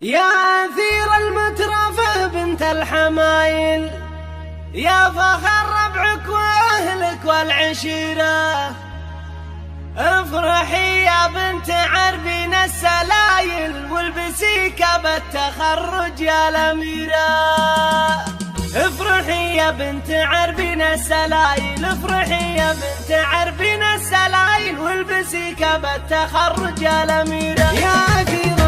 يا أثير المترفة بنت الحمايل، يا فخر ربعك وأهلك والعشيرة، افرحي يا بنت عربين السلايل، والبسي كاب التخرج يا الأميرة. افرحي يا بنت عربين السلايل، افرحي يا بنت عربين السلايل، والبسي كاب التخرج يا الأميرة. يا أثير